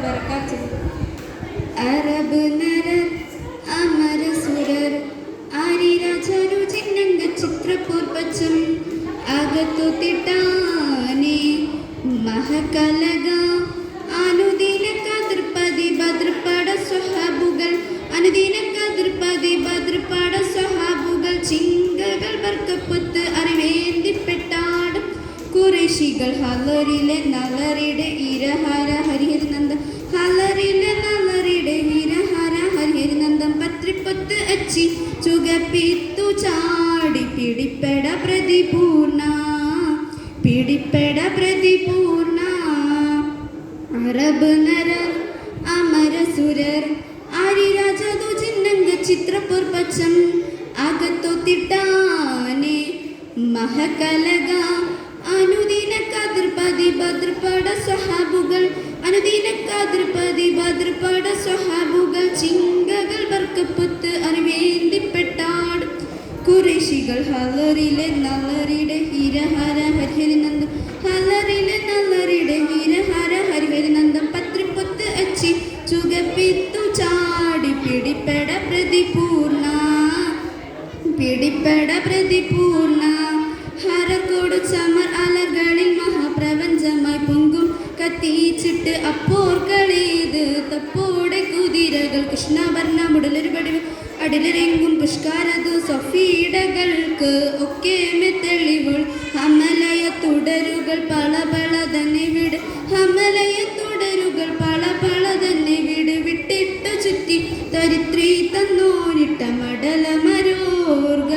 വബറകാതുഹു. അറബ് നരർ അമര സുരർ ആരിരാജാരു ചിന്നംഗ ചിത്രപൂർപ്പച്ചം അകത്തു തിട്ടാനെ മഹകലക അനുദിന കതിർപതി ഭദ്രപട സ്വഹാബുകൾ അനുദിന കതിർപതി ഭദ്രപട സ്വഹാബുകൾ ചിങ്കകൾ വർക്കപ്പുത്ത് അറിവേന്തിപ്പെട്ടാടും കുറേശികൾ ഹലറിലെ നളറിടെ ഇരഹര ഹരിഹരനന്ദം ഹലറിലെ നളറിടെ ഇരഹര ഹരിഹരനന്ദം പത്രിപ്പത്ത് അച്ചി ചുകപ്പിത്തു ചാടി പിടിപ്പെട പ്രതിപൂർണ പിടിപ്പെട പ്രതിപൂർണ. അറബ് നരർ അമര സുരർ ആരിരാജതു ചിന്നംഗ ചിത്രപൂർപ്പച്ചം അകത്തു തിട്ടാനെ മഹകലക അനുദിന കതിർപതി ഭദ്രപട സ്വഹാബുകൾ അനുദിന കതിർപതി ഭദ്രപട സ്വഹാബുകൾ ചിങ്കകൾ വർക്കപ്പുത്ത് അറിവേന്തിപ്പെട്ടാടും കുറേശികൾ ഹലറിലെ നളറിടെ ഇരഹര ഹരിഹരനന്ദം ഹലറിലെ നളറിടെ ഇരഹര ഹരിഹരനന്ദം പത്രിപ്പുത്ത് അച്ചി ചുകപ്പിത്തു ചാടി പിടിപ്പെട പ്രതിപൂർണ പിടിപ്പെട പ്രതിപൂർണ. ഹരക്കോട് ചമർ അലകളിൽ മഹാപ്രപഞ്ചമായി പൊങ്കും കത്തിച്ചിട്ട് അപ്പോർക്കളേത് തപ്പോടെ കുതിരകൾ കൃഷ്ണവർണ്ണ മുടലൊരു പടിവ് അടിലരെങ്കും പുഷ്കാരതു സൊഫീടകൾക്ക് ഒക്കെ തെളിവുൾ ഹമലയ തുടരുകൾ പളപള തന്നെ വിട് ഹമലയ തുടരുകൾ പളപള തന്നെ വിട് വിട്ടിട്ടു ചുറ്റി തരിത്രി തന്നോരിട്ട മടല മരോർഗ